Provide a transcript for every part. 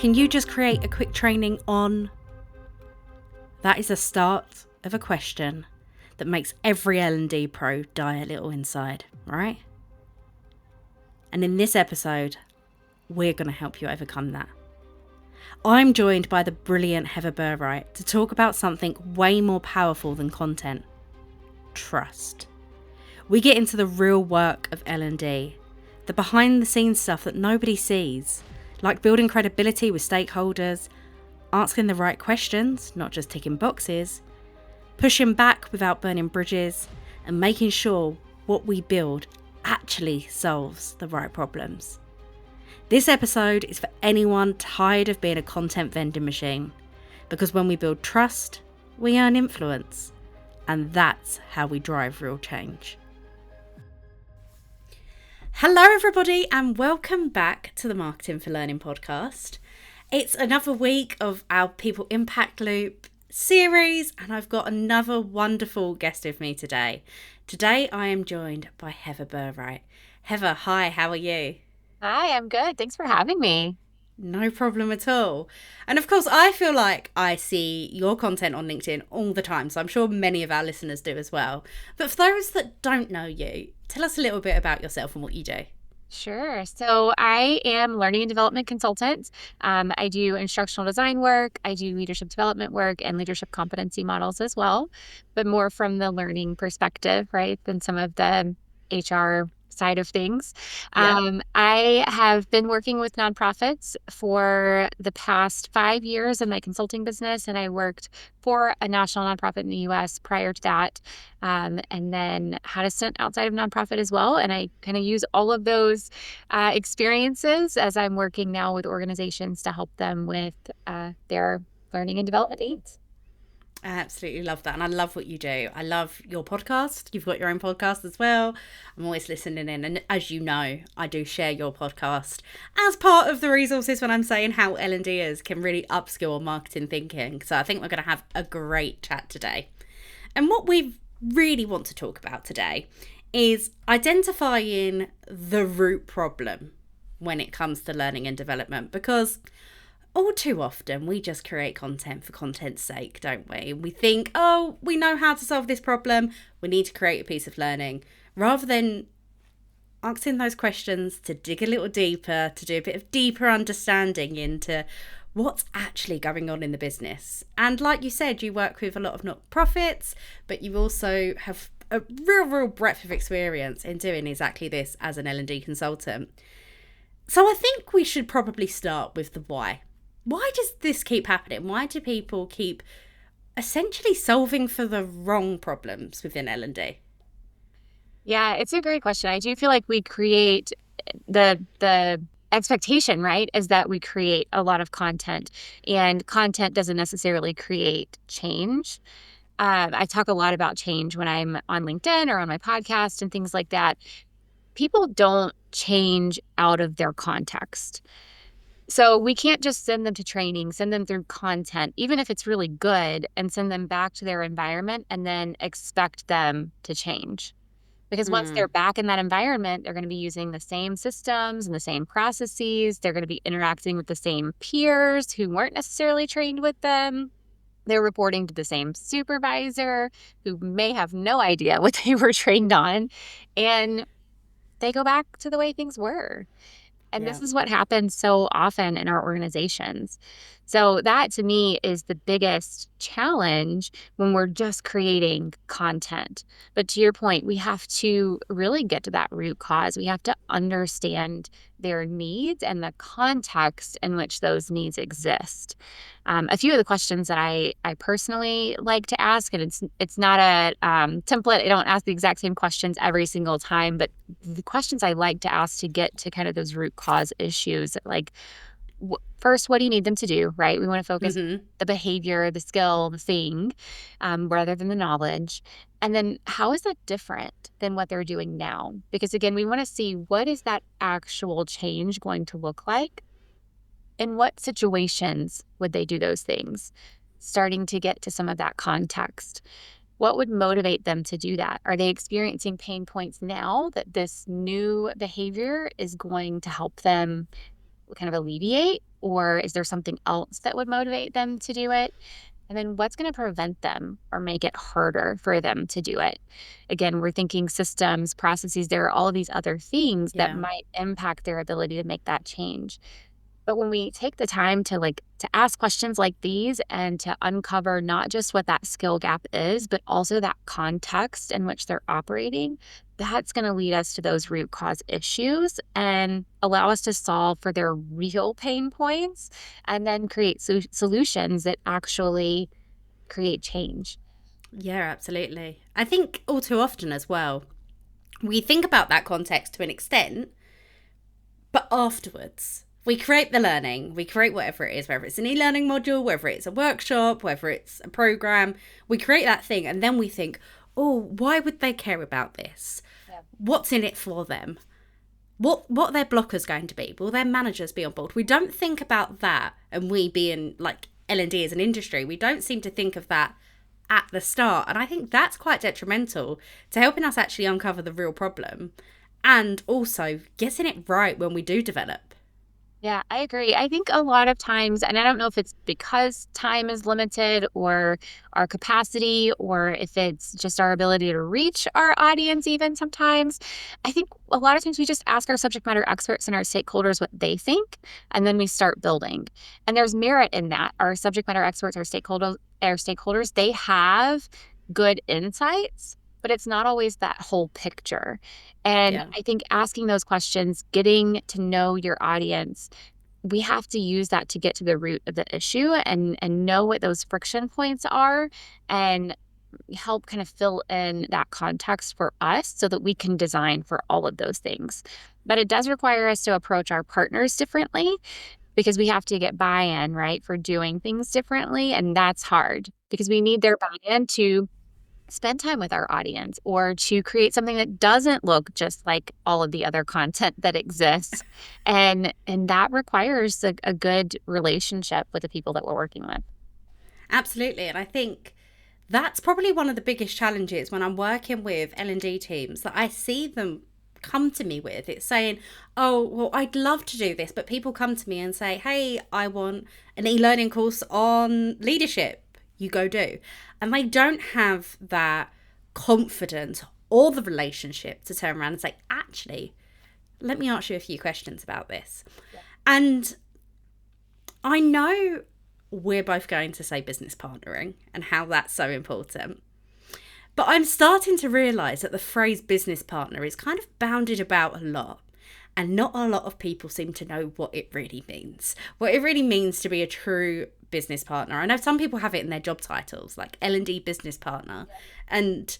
Can you just create a quick training on? That is the start of a question that makes every L&D pro die a little inside, right? And in this episode, we're going to help you overcome that. I'm joined by the brilliant Heather Burright to talk about something way more powerful than content: trust. We get into the real work of L&D, the behind the scenes stuff that nobody sees, like building credibility with stakeholders, asking the right questions, not just ticking boxes, pushing back without burning bridges, and making sure what we build actually solves the right problems. This episode is for anyone tired of being a content vending machine, because when we build trust, we earn influence, and that's how we drive real change. Hello everybody, and welcome back to the Marketing for Learning podcast. It's another week of our People Impact Loop series, and I've got another wonderful guest with me today. Today I am joined by Heather Burright. Heather, hi, how are you? Hi, I'm good. Thanks for having me. No problem at all. And of course, I feel like I see your content on LinkedIn all the time, so I'm sure many of our listeners do as well. But for those that don't know you, tell us a little bit about yourself and what you do. Sure. So I am learning and development consultant. I do instructional design work. I do leadership development work and leadership competency models as well, but more from the learning perspective, right, than some of the HR side of things. Yeah. I have been working with nonprofits for the past 5 years in my consulting business, and I worked for a national nonprofit in the U.S. prior to that, and then had a stint outside of nonprofit as well. And I kind of use all of those experiences as I'm working now with organizations to help them with their learning and development needs. I absolutely love that. And I love what you do. I love your podcast. You've got your own podcast as well. I'm always listening in. And as you know, I do share your podcast as part of the resources when I'm saying how L&Ders can really upskill on marketing thinking. So I think we're going to have a great chat today. And what we really want to talk about today is identifying the root problem when it comes to learning and development, because all too often we just create content for content's sake, don't we? We think, oh, we know how to solve this problem, we need to create a piece of learning, rather than asking those questions to dig a little deeper, to do a bit of deeper understanding into what's actually going on in the business. And like you said, you work with a lot of not-profits, but you also have a real breadth of experience in doing exactly this as an L&D consultant. So I think we should probably start with the why. Why does this keep happening? Why do people keep essentially solving for the wrong problems within L&D? Yeah, it's a great question. I do feel like we create the expectation, right, is that we create a lot of content, and content doesn't necessarily create change. I talk a lot about change when I'm on LinkedIn or on my podcast and things like that. People don't change out of their context. So we can't just send them to training, send them through content, even if it's really good, and send them back to their environment and then expect them to change. Because once they're back in that environment, they're going to be using the same systems and the same processes. They're going to be interacting with the same peers who weren't necessarily trained with them. They're reporting to the same supervisor who may have no idea what they were trained on. And they go back to the way things were. And Yeah. this is what happens so often in our organizations. So that to me is the biggest challenge when we're just creating content. But to your point, we have to really get to that root cause. We have to understand their needs and the context in which those needs exist. A few of the questions that I personally like to ask, and it's not a template. I don't ask the exact same questions every single time, but the questions I like to ask to get to kind of those root cause issues, like first, what do you need them to do, right? We want to focus the behavior, the skill, the thing, rather than the knowledge. And then how is that different than what they're doing now? Because again, we want to see what is that actual change going to look like? In what situations would they do those things? Starting to get to some of that context. What would motivate them to do that? Are they experiencing pain points now that this new behavior is going to help them kind of alleviate? Or is there something else that would motivate them to do it? And then what's going to prevent them or make it harder for them to do it? Again, we're thinking systems, processes, there are all of these other things that Yeah. might impact their ability to make that change. But when we take the time to to ask questions like these and to uncover not just what that skill gap is, but also that context in which they're operating, that's going to lead us to those root cause issues and allow us to solve for their real pain points and then create solutions that actually create change. Yeah, absolutely. I think all too often as well, we think about that context to an extent, but afterwards, we create the learning, we create whatever it is, whether it's an e learning module, whether it's a workshop, whether it's a program, we create that thing and then we think, oh, why would they care about this? Yeah. What's in it for them? What are their blockers going to be? Will their managers be on board? We don't think about that, and we being like L&D as an industry, we don't seem to think of that at the start. And I think that's quite detrimental to helping us actually uncover the real problem and also getting it right when we do develop. Yeah, I agree. I think a lot of times, and I don't know if it's because time is limited or our capacity, or if it's just our ability to reach our audience, even sometimes. I think a lot of times we just ask our subject matter experts and our stakeholders what they think, and then we start building. And there's merit in that. Our subject matter experts, our stakeholders, they have good insights, but it's not always that whole picture. And Yeah. I think asking those questions, getting to know your audience, we have to use that to get to the root of the issue and know what those friction points are and help kind of fill in that context for us so that we can design for all of those things. But it does require us to approach our partners differently because we have to get buy-in, right, for doing things differently. And that's hard because we need their buy-in to spend time with our audience or to create something that doesn't look just like all of the other content that exists. And that requires a good relationship with the people that we're working with. Absolutely. And I think that's probably one of the biggest challenges when I'm working with L&D teams that I see them come to me with. It's saying, oh, well, I'd love to do this, but people come to me and say, hey, I want an e-learning course on leadership. You go do. And they don't have that confidence or the relationship to turn around and say, actually, let me ask you a few questions about this. Yeah. And I know we're both going to say business partnering and how that's so important. But I'm starting to realise that the phrase business partner is kind of bounded about a lot. And not a lot of people seem to know what it really means. What it really means to be a true business partner. I know some people have it in their job titles, like L&D business partner. Yeah. And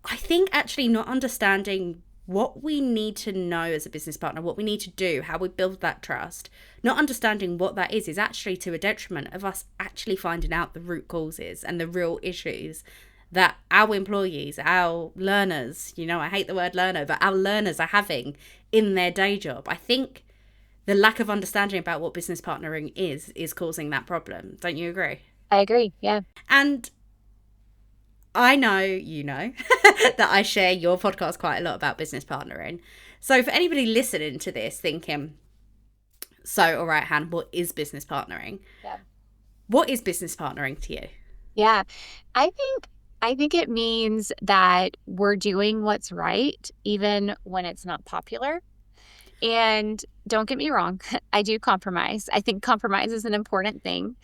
I think actually not understanding what we need to know as a business partner, what we need to do, how we build that trust, not understanding what that is actually to a detriment of us actually finding out the root causes and the real issues that our employees, our learners, I hate the word learner, but our learners are having in their day job. I think the lack of understanding about what business partnering is causing that problem. Don't you agree? I agree. Yeah. And I know that I share your podcast quite a lot about business partnering. So for anybody listening to this thinking, so, all right, Han, what is business partnering? Yeah. What is business partnering to you? Yeah. I think it means that we're doing what's right, even when it's not popular. And don't get me wrong, I do compromise. I think compromise is an important thing,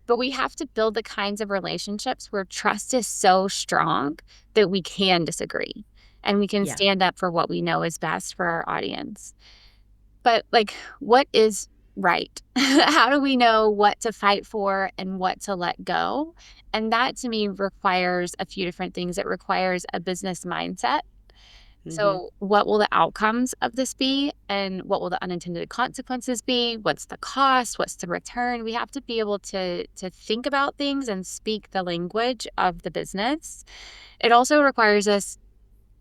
but we have to build the kinds of relationships where trust is so strong that we can disagree and we can Yeah. stand up for what we know is best for our audience. But what is right? How do we know what to fight for and what to let go? And that to me requires a few different things. It requires a business mindset. Mm-hmm. So, what will the outcomes of this be? And what will the unintended consequences be? What's the cost? What's the return? We have to be able to think about things and speak the language of the business. It also requires us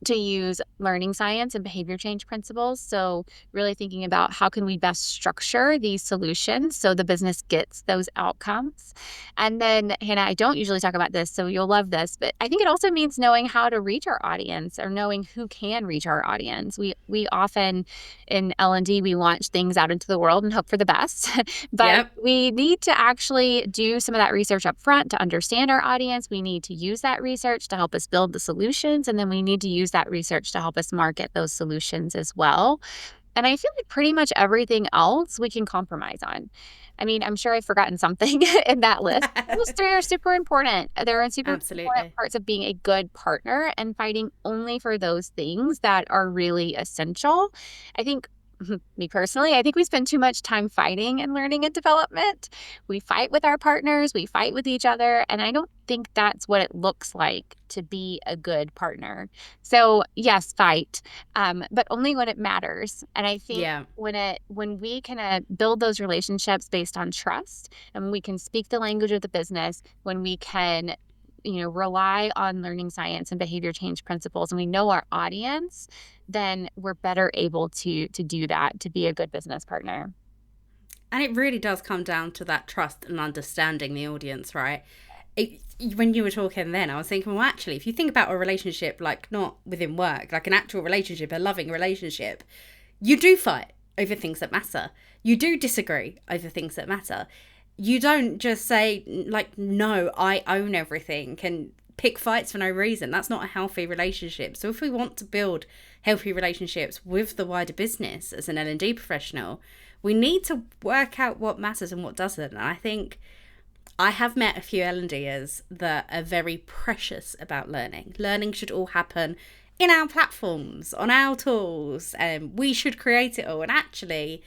to use learning science and behavior change principles. So really thinking about how can we best structure these solutions so the business gets those outcomes. And then, Hannah, I don't usually talk about this, so you'll love this, but I think it also means knowing how to reach our audience or knowing who can reach our audience. We often in L&D, we launch things out into the world and hope for the best, but Yep. we need to actually do some of that research up front to understand our audience. We need to use that research to help us build the solutions, and then we need to use that research to help us market those solutions as well. And I feel like pretty much everything else we can compromise on. I mean, I'm sure I've forgotten something in that list. Those three are super important. They're super important Absolutely. parts of being a good partner and fighting only for those things that are really essential. I think, me personally, I think we spend too much time fighting and learning and development. We fight with our partners, we fight with each other, and I don't think that's what it looks like to be a good partner. So, yes, fight, but only when it matters. And I think Yeah. when we can build those relationships based on trust, and we can speak the language of the business, when we can rely on learning science and behavior change principles, and we know our audience, then we're better able to do that, to be a good business partner. And it really does come down to that trust and understanding the audience, right? When you were talking then, I was thinking, well, actually, if you think about a relationship, like not within work, like an actual relationship, a loving relationship, you do fight over things that matter. You do disagree over things that matter. You don't just say, like, no, I own everything, and pick fights for no reason. That's not a healthy relationship. So if we want to build healthy relationships with the wider business as an L&D professional, we need to work out what matters and what doesn't. And I think I have met a few L&Ders that are very precious about learning. Learning should all happen in our platforms, on our tools, and we should create it all. And actually,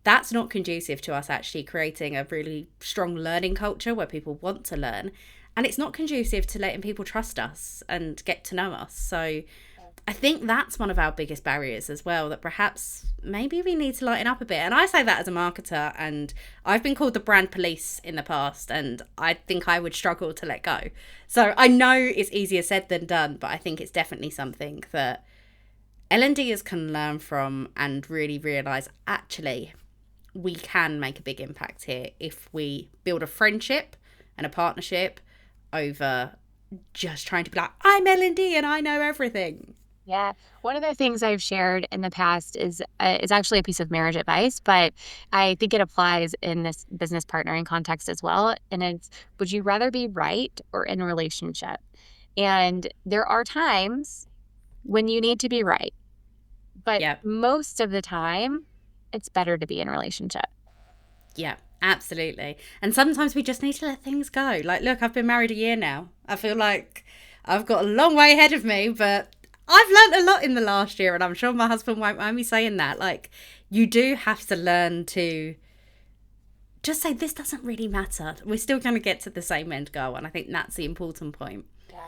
that's not conducive to us actually creating a really strong learning culture where people want to learn. And it's not conducive to letting people trust us and get to know us. So I think that's one of our biggest barriers as well, that perhaps maybe we need to lighten up a bit. And I say that as a marketer, and I've been called the brand police in the past, and I think I would struggle to let go. So I know it's easier said than done, but I think it's definitely something that L&Ders can learn from and really realise, actually, we can make a big impact here if we build a friendship and a partnership over just trying to be like, I'm L&D and I know everything. Yeah. One of the things I've shared in the past is actually a piece of marriage advice, but I think it applies in this business partnering context as well. And it's, would you rather be right or in a relationship? And there are times when you need to be right, but Yeah. most of the time, it's better to be in a relationship. Yeah, absolutely. And sometimes we just need to let things go. Like, look, I've been married a year now. I feel like I've got a long way ahead of me, but I've learned a lot in the last year, and I'm sure my husband won't mind me saying that. Like, you do have to learn to just say, this doesn't really matter. We're still going to get to the same end goal. And I think that's the important point. Yeah.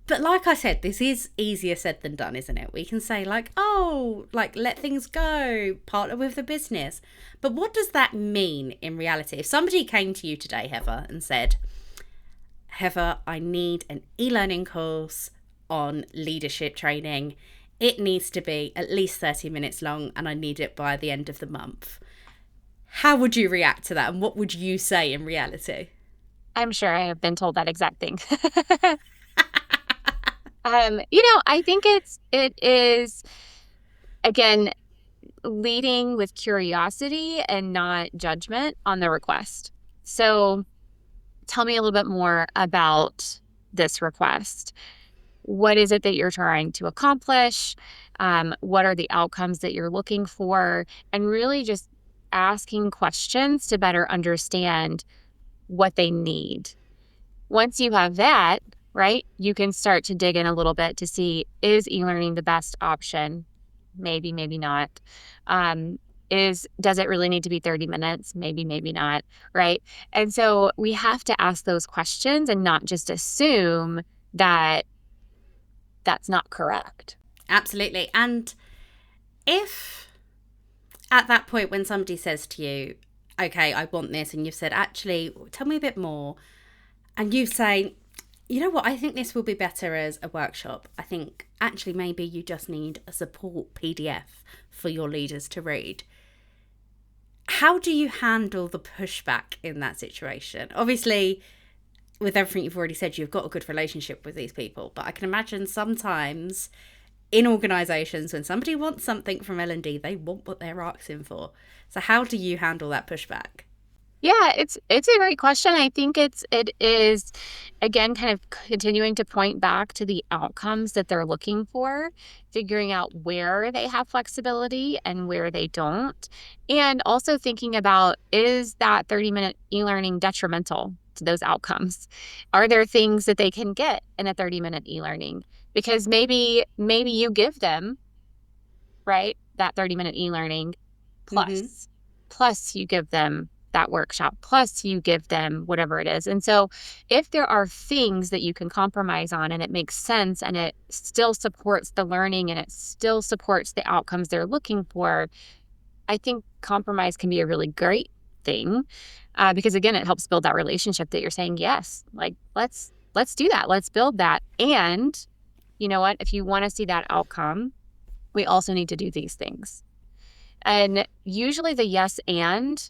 But like I said, this is easier said than done, isn't it? We can say like, oh, like let things go, partner with the business. But what does that mean in reality? If somebody came to you today, Heather, and said, Heather, I need an e-learning course on leadership training. It needs to be at least 30 minutes long and I need it by the end of the month. How would you react to that? And what would you say in reality? I'm sure I have been told that exact thing. I think it is, again, leading with curiosity and not judgment on the request. So tell me a little bit more about this request. What is it that you're trying to accomplish? What are the outcomes that you're looking for? And really just asking questions to better understand what they need. Once you have that, right, you can start to dig in a little bit to see, is e-learning the best option? Maybe, maybe not. Does it really need to be 30 minutes? Maybe, maybe not, right? And so we have to ask those questions and not just assume that that's not correct. Absolutely. And if at that point when somebody says to you, okay, I want this, and you've said, actually, tell me a bit more, and you say, You know what? I think this will be better as a workshop. I think actually maybe you just need a support PDF for your leaders to read. How do you handle the pushback in that situation? Obviously, with everything you've already said, you've got a good relationship with these people, but I can imagine sometimes in organizations when somebody wants something from L&D, they want what they're asking for. So how do you handle that pushback? Yeah, it's a great question. I think it is again kind of continuing to point back to the outcomes that they're looking for, figuring out where they have flexibility and where they don't, and also thinking about, is that 30-minute e-learning detrimental to those outcomes? Are there things that they can get in a 30-minute e-learning? Because maybe you give them, right, that 30-minute e-learning Mm-hmm. plus. Plus you give them that workshop, plus you give them whatever it is. And so if there are things that you can compromise on and it makes sense and it still supports the learning and it still supports the outcomes they're looking for, I think compromise can be a really great thing, because again, it helps build that relationship that you're saying, yes, like let's do that. Let's build that. And you know what? If you want to see that outcome, we also need to do these things. And usually the yes and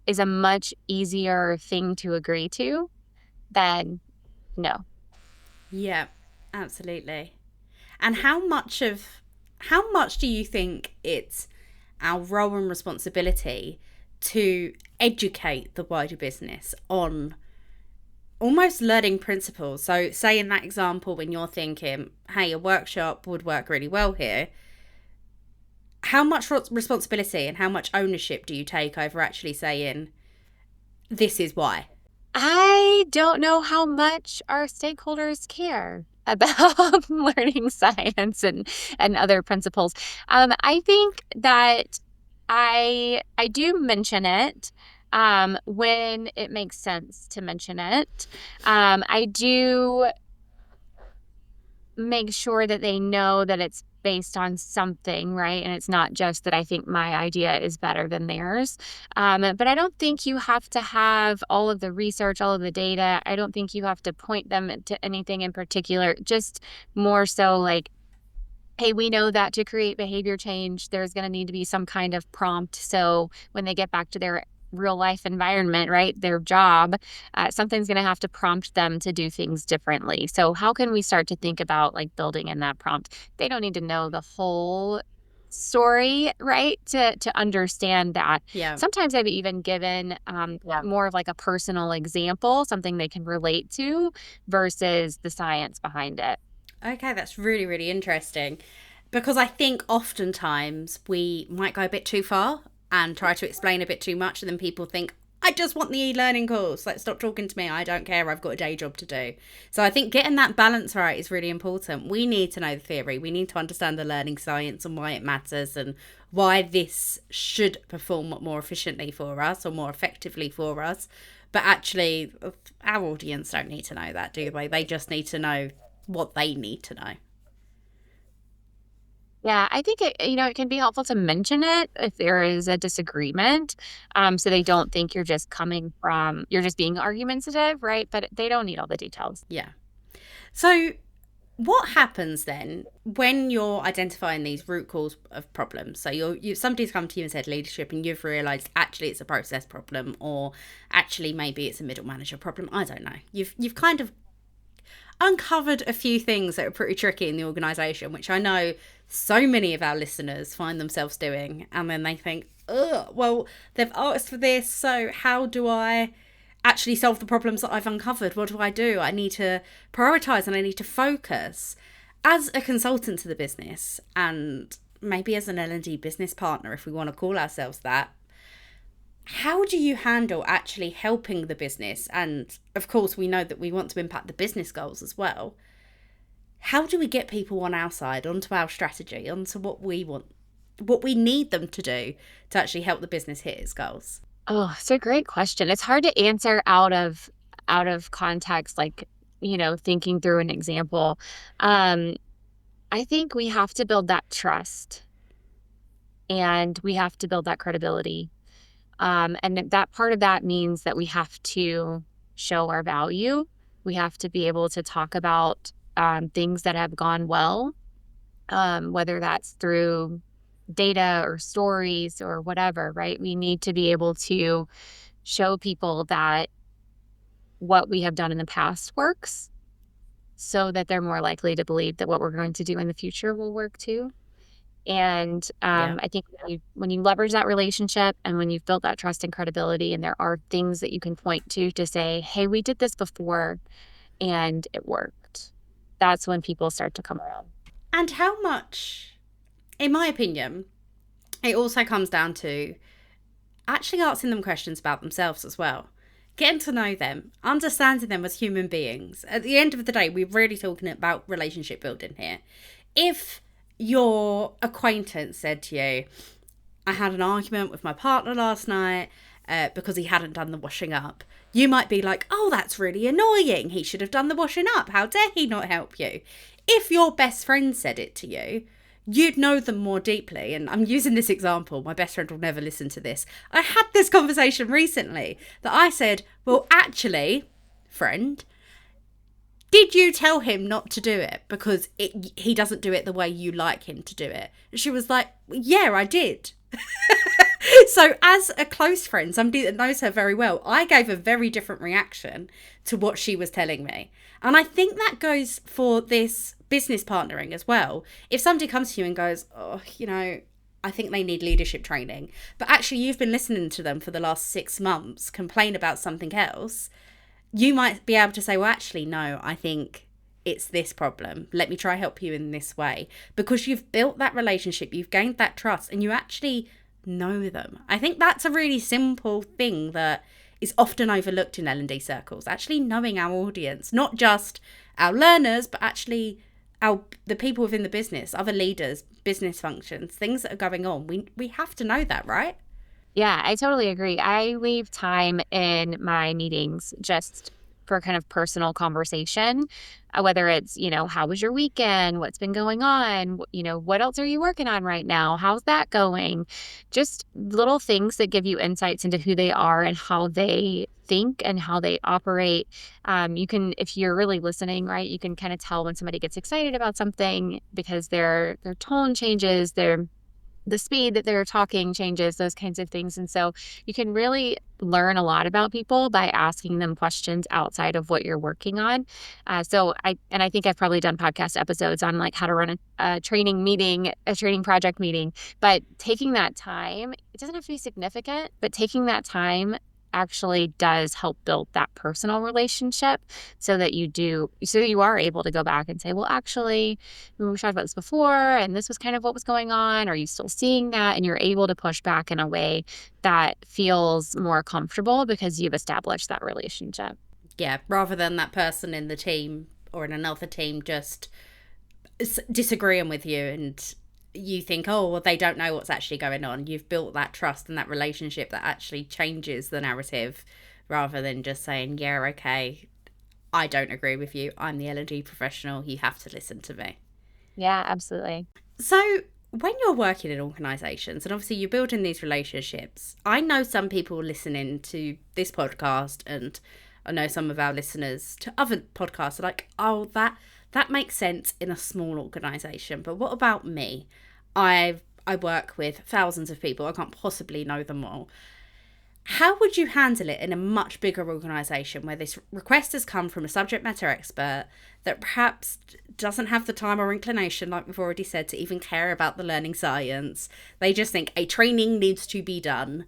is a much easier thing to agree to than no. Yeah, absolutely. And how much do you think it's our role and responsibility to educate the wider business on almost learning principles? So, say in that example, when you're thinking, hey, a workshop would work really well here, how much responsibility and how much ownership do you take over actually saying, this is why? I don't know how much our stakeholders care about learning science and other principles. I think that I do mention it when it makes sense to mention it. I do make sure that they know that it's based on something, right? And it's not just that I think my idea is better than theirs. But I don't think you have to have all of the research, all of the data. I don't think you have to point them to anything in particular, just more so like, hey, we know that to create behavior change, there's going to need to be some kind of prompt. So when they get back to their real life environment, right, their job, something's going to have to prompt them to do things differently. So how can we start to think about like building in that prompt? They don't need to know the whole story, right, to understand that. Yeah. Sometimes I've even given more of like a personal example, something they can relate to versus the science behind it. Okay, that's really, really interesting. Because I think oftentimes we might go a bit too far and try to explain a bit too much, and then people think, I just want the e learning course. Like, stop talking to me. I don't care. I've got a day job to do. So I think getting that balance right is really important. We need to know the theory. We need to understand the learning science and why it matters and why this should perform more efficiently for us or more effectively for us. But actually, our audience don't need to know that, do they? They just need to know what they need to know. Yeah, I think it can be helpful to mention it if there is a disagreement, so they don't think you're just being argumentative, right? But they don't need all the details. Yeah. So, what happens then when you're identifying these root cause of problems? So, somebody's come to you and said leadership, and you've realised actually it's a process problem, or actually maybe it's a middle manager problem. I don't know. You've kind of uncovered a few things that are pretty tricky in the organisation, which I know so many of our listeners find themselves doing. And then they think, ugh, well, they've asked for this. So how do I actually solve the problems that I've uncovered? What do? I need to prioritise and I need to focus. As a consultant to the business and maybe as an L&D business partner, if we want to call ourselves that, how do you handle actually helping the business? And of course, we know that we want to impact the business goals as well. How do we get people on our side, onto our strategy, onto what we want, what we need them to do to actually help the business hit its goals? Oh, it's a great question. It's hard to answer out of context, like, thinking through an example. Um, I think we have to build that trust and we have to build that credibility. And that part of that means that we have to show our value We have to be able to talk about things that have gone well, whether that's through data or stories or whatever, right? We need to be able to show people that what we have done in the past works so that they're more likely to believe that what we're going to do in the future will work too. And Yeah. I think when you leverage that relationship and when you've built that trust and credibility, and there are things that you can point to say, hey, we did this before and it worked. That's when people start to come around. And how much, in my opinion, it also comes down to actually asking them questions about themselves as well. Getting to know them, understanding them as human beings. At the end of the day, we're really talking about relationship building here. If your acquaintance said to you, I had an argument with my partner last night because he hadn't done the washing up, you might be like, oh, that's really annoying. He should have done the washing up. How dare he not help you? If your best friend said it to you, you'd know them more deeply. And I'm using this example. My best friend will never listen to this. I had this conversation recently that I said, well, actually, friend, did you tell him not to do it because he doesn't do it the way you like him to do it? And she was like, yeah, I did. So as a close friend, somebody that knows her very well, I gave a very different reaction to what she was telling me. And I think that goes for this business partnering as well. If somebody comes to you and goes, oh, I think they need leadership training, but actually you've been listening to them for the last 6 months complain about something else, you might be able to say, well, actually, no, I think it's this problem. Let me try help you in this way. Because you've built that relationship, you've gained that trust, and you actually know them. I think that's a really simple thing that is often overlooked in L&D circles. Actually knowing our audience, not just our learners, but actually the people within the business, other leaders, business functions, things that are going on. We have to know that, right? Yeah, I totally agree. I leave time in my meetings just for kind of personal conversation, whether it's, how was your weekend? What's been going on? What else are you working on right now? How's that going? Just little things that give you insights into who they are and how they think and how they operate. You can, if you're really listening, right, you can kind of tell when somebody gets excited about something because their tone changes, the speed that they're talking changes, those kinds of things. And so you can really learn a lot about people by asking them questions outside of what you're working on. I think I've probably done podcast episodes on like how to run a training meeting, a training project meeting, but taking that time, it doesn't have to be significant, but taking that time actually does help build that personal relationship so that you are able to go back and say, well, actually, we talked about this before, and this was kind of what was going on. Are you still seeing that? And you're able to push back in a way that feels more comfortable because you've established that relationship. Yeah, rather than that person in the team or in another team just disagreeing with you and you think, oh, well, they don't know what's actually going on. You've built that trust and that relationship that actually changes the narrative rather than just saying, yeah, okay, I don't agree with you. I'm the L&D professional. You have to listen to me. Yeah, absolutely. So when you're working in organisations and obviously you're building these relationships, I know some people listening to this podcast, and I know some of our listeners to other podcasts are like, oh, that makes sense in a small organisation. But what about me? I work with thousands of people. I can't possibly know them all. How would you handle it in a much bigger organisation where this request has come from a subject matter expert that perhaps doesn't have the time or inclination, like we've already said, to even care about the learning science? They just think a training needs to be done.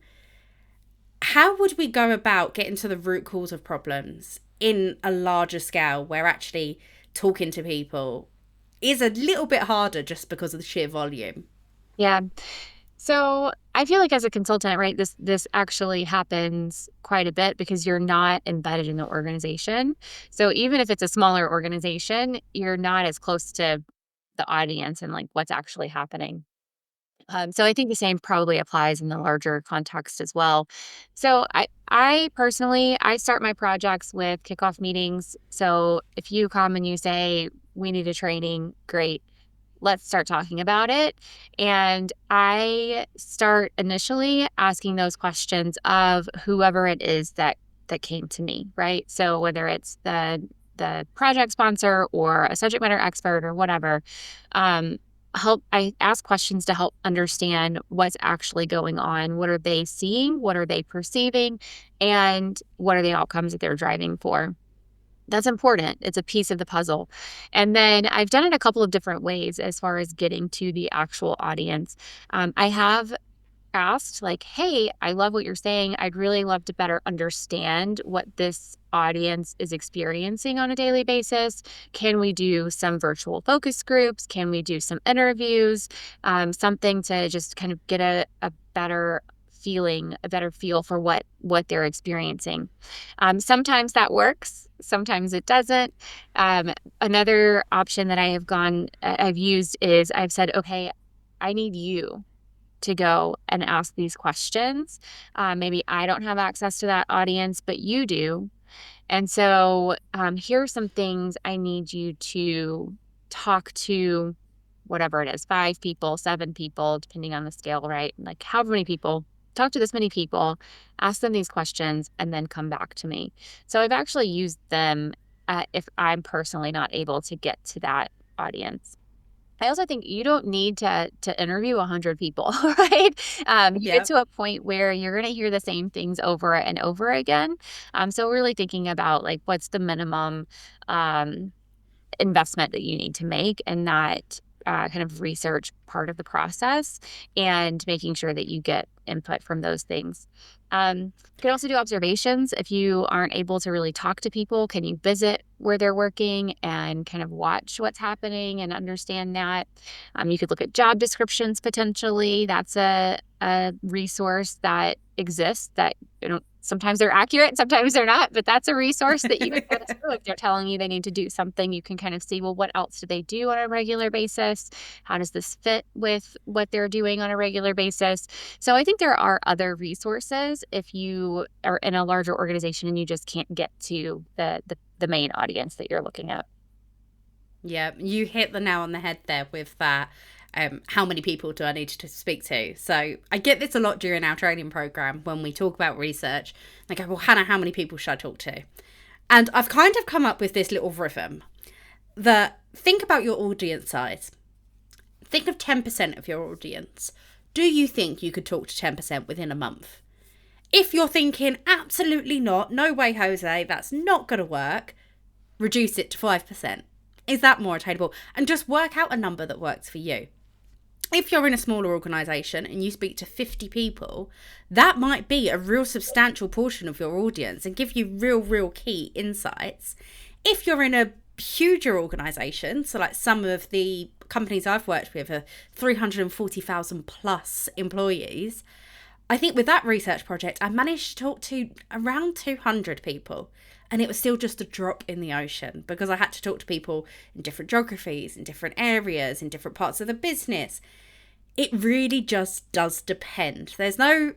How would we go about getting to the root cause of problems in a larger scale where actually talking to people is a little bit harder just because of the sheer volume? Yeah. So I feel like as a consultant, right, this actually happens quite a bit because you're not embedded in the organization. So even if it's a smaller organization, you're not as close to the audience and like what's actually happening. So I think the same probably applies in the larger context as well. So I personally, I start my projects with kickoff meetings. So if you come and you say, we need a training, great. Let's start talking about it. And I start initially asking those questions of whoever it is that came to me, right? So whether it's the project sponsor or a subject matter expert or whatever, I ask questions to help understand what's actually going on. What are they seeing? What are they perceiving? And what are the outcomes that they're driving for? That's important. It's a piece of the puzzle. And then I've done it a couple of different ways as far as getting to the actual audience. I have asked, like, hey, I love what you're saying. I'd really love to better understand what this audience is experiencing on a daily basis. Can we do some virtual focus groups? Can we do some interviews? Something to just kind of get a better feeling, a better feel for what they're experiencing. Sometimes that works, sometimes it doesn't. Another option that I've used is I've said, okay, I need you to go and ask these questions. Maybe I don't have access to that audience, but you do. And so here are some things I need you to talk to, whatever it is, 5 people, 7 people, depending on the scale, right? Like however many people, talk to this many people, ask them these questions, and then come back to me. So I've actually used them if I'm personally not able to get to that audience. I also think you don't need to interview 100 people, right? You get Yep. to a point where you're going to hear the same things over and over again. So really thinking about like what's the minimum um, investment that you need to make in that kind of research part of the process, and making sure that you get input from those things. You can also do observations. If you aren't able to really talk to people, can you visit where they're working and kind of watch what's happening and understand that? You could look at job descriptions potentially. That's a resource that exists that, sometimes they're accurate, sometimes they're not, but that's a resource that you can go through. If they're telling you they need to do something, you can kind of see, well, what else do they do on a regular basis? How does this fit with what they're doing on a regular basis? So I think there are other resources if you are in a larger organization and you just can't get to the main audience that you're looking at. Yeah, you hit the nail on the head there with that. How many people do I need to speak to? So I get this a lot during our training program when we talk about research. I go, well, Hannah, how many people should I talk to? And I've kind of come up with this little rhythm that think about your audience size. Think of 10% of your audience. Do you think you could talk to 10% within a month? If you're thinking, absolutely not, no way, Jose, that's not going to work, reduce it to 5%. Is that more attainable? And just work out a number that works for you. If you're in a smaller organisation and you speak to 50 people, that might be a real substantial portion of your audience and give you real key insights. If you're in a huger organisation, so like some of the companies I've worked with are 340,000 plus employees, I think with that research project, I managed to talk to around 200 people. And it was still just a drop in the ocean because I had to talk to people in different geographies, in different areas, in different parts of the business. It really just does depend. There's no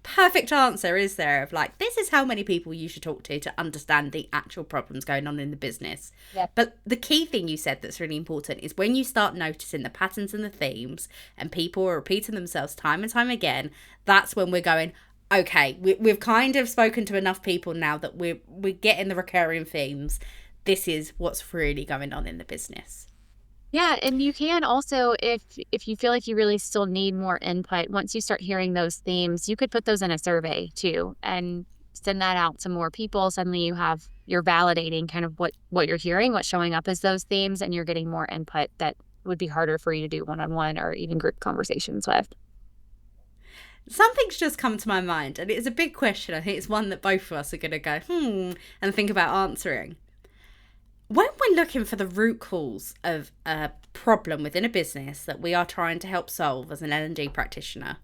perfect answer, is there? Of this is how many people you should talk to understand the actual problems going on in the business. Yep. But the key thing you said that's really important is when you start noticing the patterns and the themes and people are repeating themselves time and time again, that's when we're going, okay, we've kind of spoken to enough people now that we're getting the recurring themes. This is what's really going on in the business. Yeah, and you can also, if you feel like you really still need more input, once you start hearing those themes, you could put those in a survey too and send that out to more people. Suddenly you're validating kind of what you're hearing, what's showing up as those themes, and you're getting more input that would be harder for you to do one-on-one or even group conversations with. Something's just come to my mind, and it's a big question. I think it's one that both of us are going to go, and think about answering. When we're looking for the root cause of a problem within a business that we are trying to help solve as an L&D practitioner,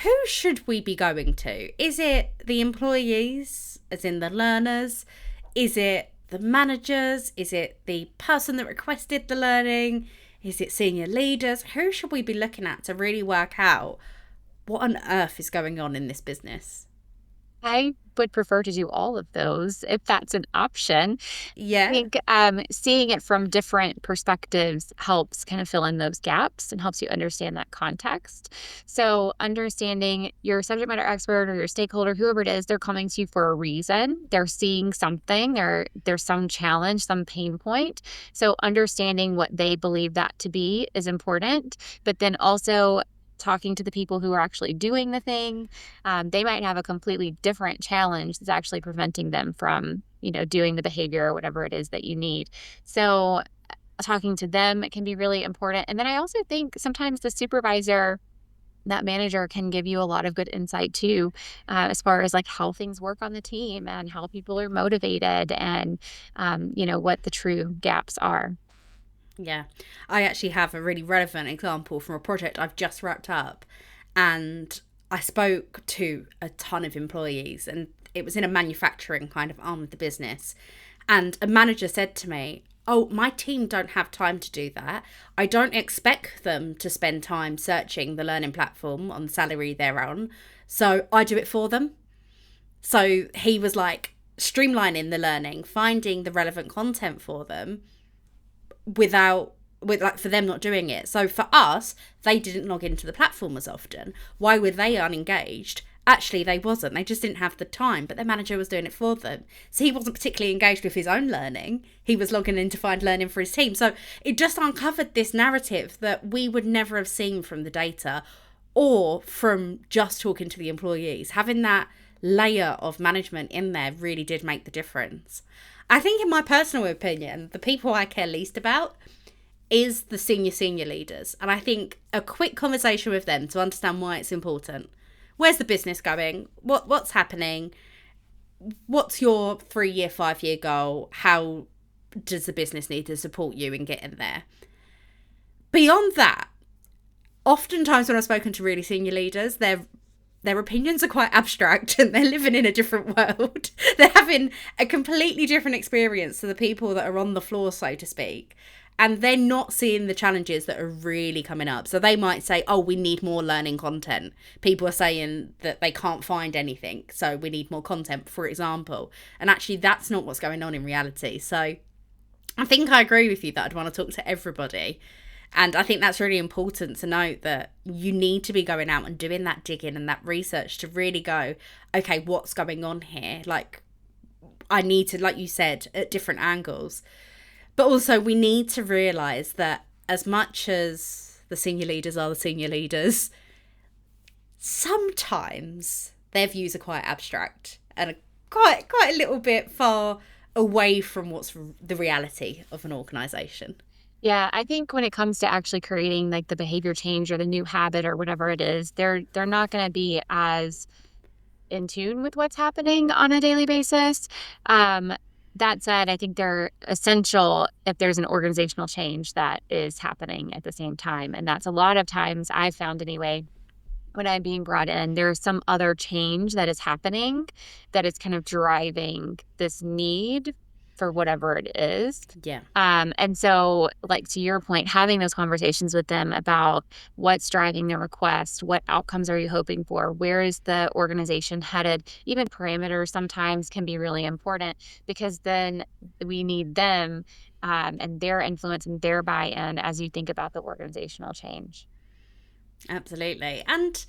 who should we be going to? Is it the employees, as in the learners? Is it the managers? Is it the person that requested the learning? Is it senior leaders? Who should we be looking at to really work out what on earth is going on in this business? I would prefer to do all of those if that's an option. I Yeah. think, seeing it from different perspectives helps kind of fill in those gaps and helps you understand that context. So, understanding your subject matter expert or your stakeholder, whoever it is, they're coming to you for a reason. They're seeing something, there's some challenge, some pain point. So, understanding what they believe that to be is important, but then also talking to the people who are actually doing the thing. They might have a completely different challenge that's actually preventing them from, doing the behavior or whatever it is that you need. So, talking to them can be really important. And then I also think sometimes the supervisor, that manager can give you a lot of good insight too, as far as like how things work on the team and how people are motivated and, what the true gaps are. Yeah. I actually have a really relevant example from a project I've just wrapped up. And I spoke to a ton of employees, and it was in a manufacturing kind of arm of the business. And a manager said to me, "Oh, my team don't have time to do that. I don't expect them to spend time searching the learning platform on the salary they're on. So I do it for them." So he was like streamlining the learning, finding the relevant content for them with like for them not doing it. So for us, they didn't log into the platform as often. Why were they unengaged? Actually, they wasn't. They just didn't have the time, but their manager was doing it for them. So he wasn't particularly engaged with his own learning. He was logging in to find learning for his team. So it just uncovered this narrative that we would never have seen from the data or from just talking to the employees. Having that layer of management in there really did make the difference. I think, in my personal opinion, the people I care least about is the senior leaders. And I think a quick conversation with them to understand why it's important. Where's the business going? What's happening? What's your 3-year, 5-year goal? How does the business need to support you in getting there? Beyond that, oftentimes when I've spoken to really senior leaders, their opinions are quite abstract and they're living in a different world. They're having a completely different experience to the people that are on the floor, so to speak. And they're not seeing the challenges that are really coming up. So they might say, "Oh, we need more learning content." People are saying that they can't find anything, so we need more content, for example. And actually, that's not what's going on in reality. So I think I agree with you that I'd want to talk to everybody. And I think that's really important to note, that you need to be going out and doing that digging and that research to really go, okay, what's going on here? Like, I need to, like you said, at different angles. But also, we need to realise that as much as the senior leaders are the senior leaders, sometimes their views are quite abstract and are quite a little bit far away from what's the reality of an organisation. Yeah, I think when it comes to actually creating like the behavior change or the new habit or whatever it is, they're not going to be as in tune with what's happening on a daily basis. Um, that said, I think they're essential if there's an organizational change that is happening at the same time. And that's a lot of times I've found anyway, when I'm being brought in, there's some other change that is happening that is kind of driving this need for whatever it is. Yeah. And so, like to your point, having those conversations with them about what's driving the request, what outcomes are you hoping for, where is the organization headed, even parameters sometimes can be really important because then we need them and their influence and their buy-in as you think about the organizational change. Absolutely. And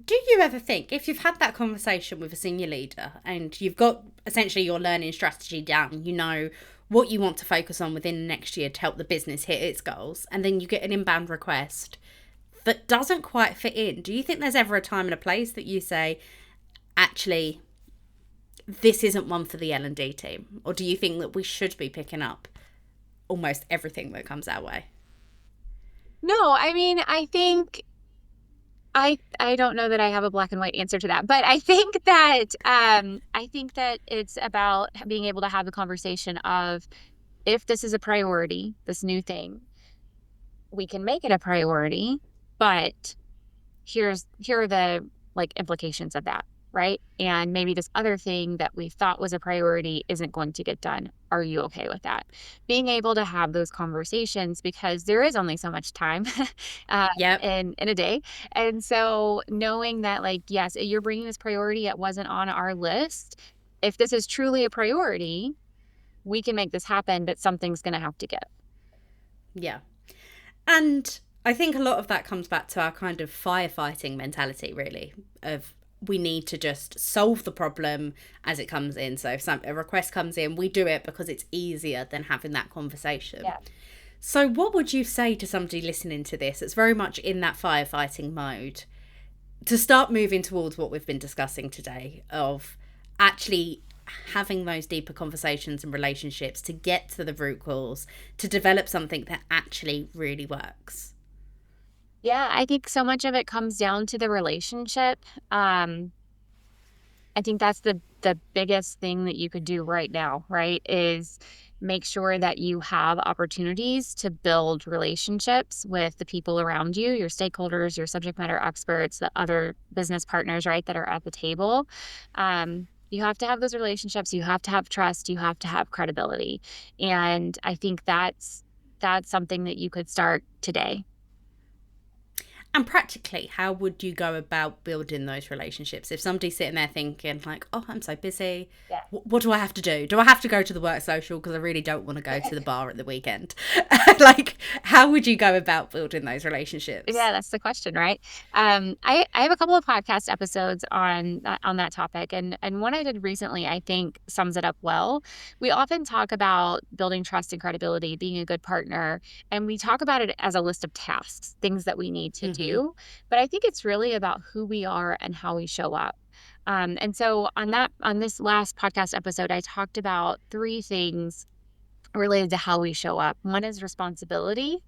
do you ever think, if you've had that conversation with a senior leader and you've got essentially your learning strategy down, you know what you want to focus on within the next year to help the business hit its goals, and then you get an inbound request that doesn't quite fit in, do you think there's ever a time and a place that you say, actually, this isn't one for the L&D team? Or do you think that we should be picking up almost everything that comes our way? No, I mean, I think I don't know that I have a black and white answer to that, but I think that it's about being able to have the conversation of if this is a priority, this new thing, we can make it a priority, but here are the like implications of that. right? And maybe this other thing that we thought was a priority isn't going to get done. Are you okay with that? Being able to have those conversations, because there is only so much time Yep. in a day. And so knowing that, like, yes, you're bringing this priority, it wasn't on our list. If this is truly a priority, we can make this happen, but something's going to have to give. Yeah. And I think a lot of that comes back to our kind of firefighting mentality, really, of we need to just solve the problem as it comes in. So if a request comes in, we do it because it's easier than having that conversation. Yeah. So what would you say to somebody listening to this that's very much in that firefighting mode to start moving towards what we've been discussing today, of actually having those deeper conversations and relationships to get to the root cause, to develop something that actually really works? Yeah, I think so much of it comes down to the relationship. I think that's the biggest thing that you could do right now, right? Is make sure that you have opportunities to build relationships with the people around you, your stakeholders, your subject matter experts, the other business partners, right, that are at the table. You have to have those relationships. You have to have trust. You have to have credibility, and I think that's something that you could start today. And practically, how would you go about building those relationships? If somebody's sitting there thinking, like, oh, I'm so busy, Yeah. what do I have to do? Do I have to go to the work social because I really don't want to go to the bar at the weekend? Like, how would you go about building those relationships? Yeah, that's the question, right? I have a couple of podcast episodes on that topic, and one I did recently, I think sums it up well. We often talk about building trust and credibility, being a good partner, and we talk about it as a list of tasks, things that we need to Mm-hmm. do. But I think it's really about who we are and how we show up. And so on this last podcast episode, I talked about three things related to how we show up. One is responsibility,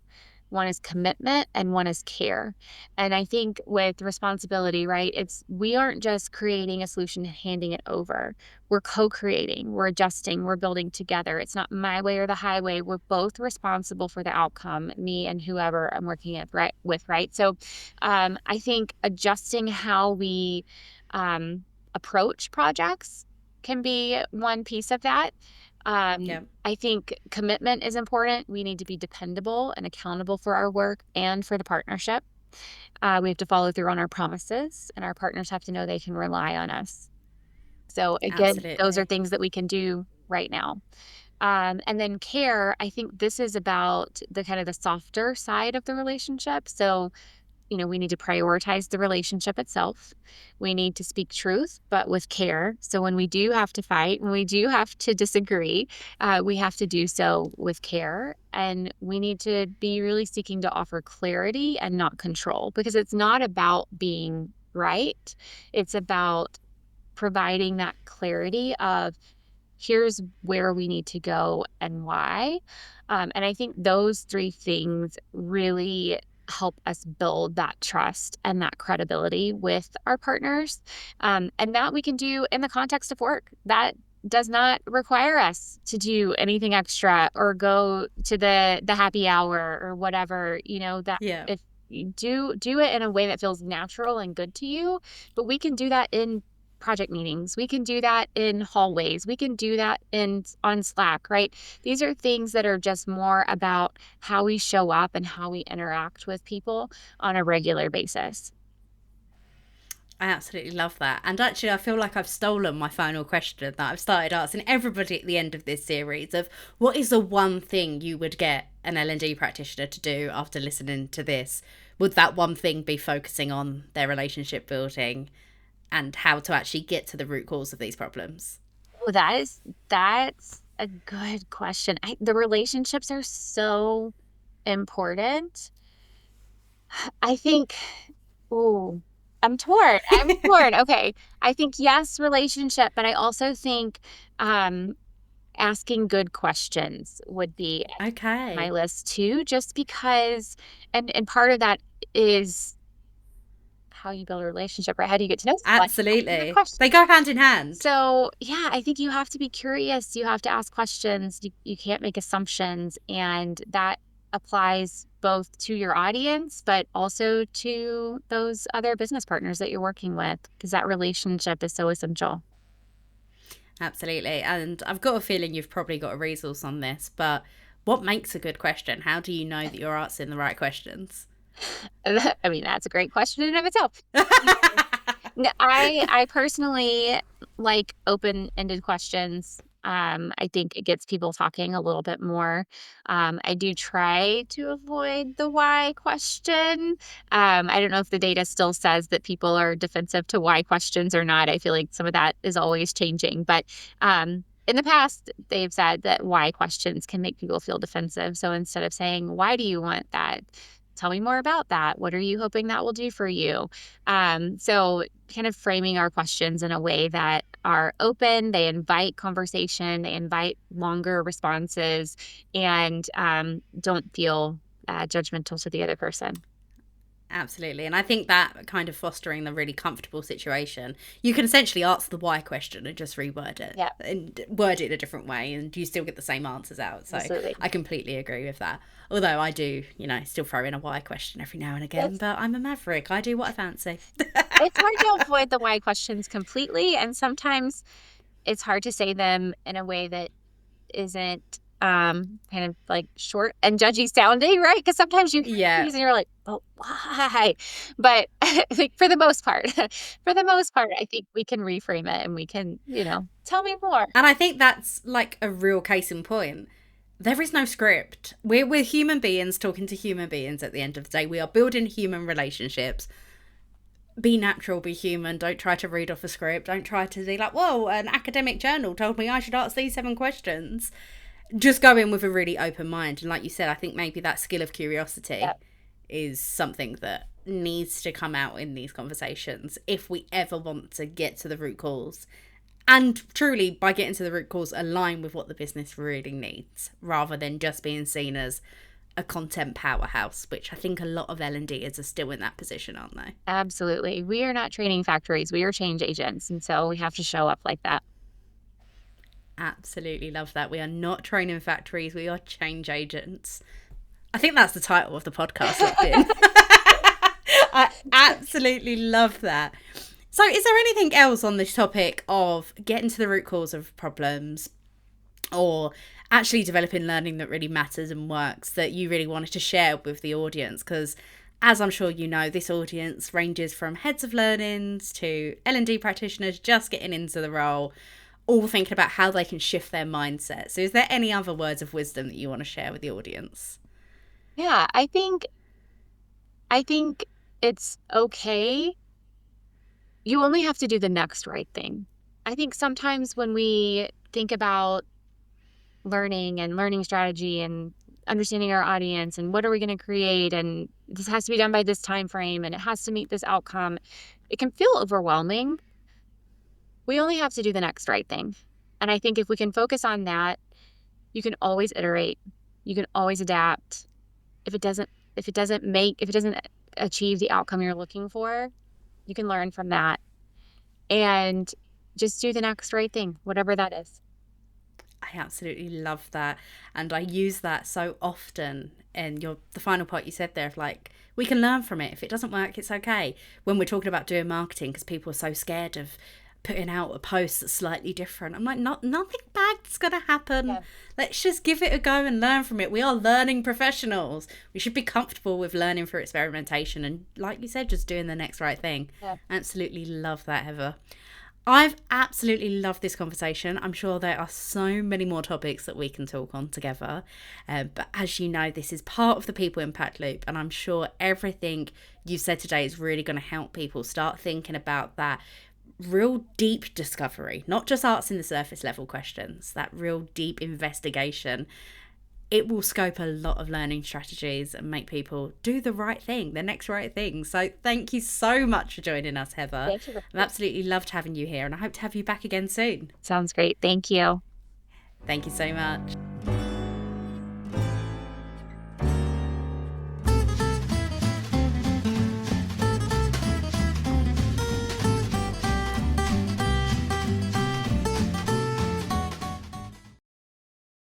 one is commitment, and one is care. And I think with responsibility, right, it's we aren't just creating a solution and handing it over. We're co-creating, we're adjusting, we're building together. It's not my way or the highway. We're both responsible for the outcome, me and whoever I'm working with, right? So I think adjusting how we um, approach projects can be one piece of that. Yeah, I think commitment is important. We need to be dependable and accountable for our work and for the partnership. We have to follow through on our promises, and our partners have to know they can rely on us. So, again, those are absolutely. things that we can do right now. And then care, I think this is about the kind of the softer side of the relationship. So, we need to prioritize the relationship itself. We need to speak truth, but with care. So when we do have to fight, when we do have to disagree, we have to do so with care. And we need to be really seeking to offer clarity and not control, because it's not about being right. It's about providing that clarity of here's where we need to go and why. And I think those three things really help us build that trust and that credibility with our partners. And that we can do in the context of work. That does not require us to do anything extra or go to the happy hour or whatever, that Yeah. if you do it in a way that feels natural and good to you, but we can do that in project meetings. We can do that in hallways. We can do that on Slack, right? These are things that are just more about how we show up and how we interact with people on a regular basis. I absolutely love that. And actually, I feel like I've stolen my final question that I've started asking everybody at the end of this series of what is the one thing you would get an L&D practitioner to do after listening to this? Would that one thing be focusing on their relationship building and how to actually get to the root cause of these problems? Well, that's a good question. The relationships are so important. I think, oh, I'm torn. I'm torn. Okay. I think yes, relationship, but I also think um asking good questions would be at my Okay. list too, just because and part of that is how you build a relationship, right? How do you get to know someone? Asking good Absolutely. questions. They go hand in hand. So yeah, I think you have to be curious. You have to ask questions. You can't make assumptions. And that applies both to your audience, but also to those other business partners that you're working with, because that relationship is so essential. Absolutely. And I've got a feeling you've probably got a resource on this, but what makes a good question? How do you know that you're asking the right questions? I mean, that's a great question in and of itself. I personally like open-ended questions. I think it gets people talking a little bit more. I do try to avoid the why question. I don't know if the data still says that people are defensive to why questions or not. I feel like some of that is always changing, but in the past, they've said that why questions can make people feel defensive. So instead of saying, "Why do you want that?" Tell me more about that. What are you hoping that will do for you? So kind of framing our questions in a way that are open, they invite conversation, they invite longer responses, and don't feel judgmental to the other person. Absolutely. And I think that kind of fostering the really comfortable situation, you can essentially answer the why question and just reword it Yeah, and word it in a different way, and you still get the same answers out. So absolutely. I completely agree with that. Although I do, still throw in a why question every now and again, It's but I'm a maverick. I do what I fancy. it's hard to avoid the why questions completely, and sometimes it's hard to say them in a way that isn't, kind of, like, short and judgy sounding, right? Because sometimes you hear Yeah. things and you're like, "But why?" But, like, for the most part for the most part, I think we can reframe it and we can, "Tell me more." And I think that's like a real case in point. There is no script. We're human beings talking to human beings at the end of the day. We are building human relationships. Be natural, be human. Don't try to read off a script. Don't try to be like, whoa, an academic journal told me I should ask these 7 questions. Just go in with a really open mind. And like you said, I think maybe that skill of curiosity Yep, is something that needs to come out in these conversations if we ever want to get to the root cause. And truly, by getting to the root cause, align with what the business really needs, rather than just being seen as a content powerhouse, which I think a lot of L&Ders are still in that position, aren't they? absolutely. We are not training factories, we are change agents, and so we have to show up like that. Absolutely love that. We are not training factories, we are change agents. I think that's the title of the podcast locked in. I absolutely love that. So, is there anything else on this topic of getting to the root cause of problems, or actually developing learning that really matters and works, that you really wanted to share with the audience? Because as I'm sure you know, this audience ranges from heads of learnings to L&D practitioners just getting into the role, all thinking about how they can shift their mindset. So is there any other words of wisdom that you want to share with the audience? Yeah, I think it's okay. You only have to do the next right thing. I think sometimes when we think about learning and learning strategy and understanding our audience and what are we going to create and this has to be done by this time frame and it has to meet this outcome, it can feel overwhelming. We only have to do the next right thing. And I think if we can focus on that, you can always iterate. You can always adapt. If it doesn't achieve the outcome you're looking for, you can learn from that and just do the next right thing, whatever that is. I absolutely love that. And I use that so often. And the final part you said there of like, we can learn from it. If it doesn't work, it's okay. When we're talking about doing marketing, because people are so scared of putting out a post that's slightly different. I'm like, nothing bad's going to happen. Yeah. Let's just give it a go and learn from it. We are learning professionals. We should be comfortable with learning through experimentation. And like you said, just doing the next right thing. Yeah. Absolutely love that, Heather. I've absolutely loved this conversation. I'm sure there are so many more topics that we can talk on together. But as you know, this is part of the People Impact Loop. And I'm sure everything you've said today is really going to help people start thinking about that real deep discovery, not just answering the surface level questions, that real deep investigation. It will scope a lot of learning strategies and make people do the right thing, the next right thing. So thank you so much for joining us, Heather. Thank you. I've absolutely loved having you here and I hope to have you back again soon. Sounds great. Thank you. Thank you so much.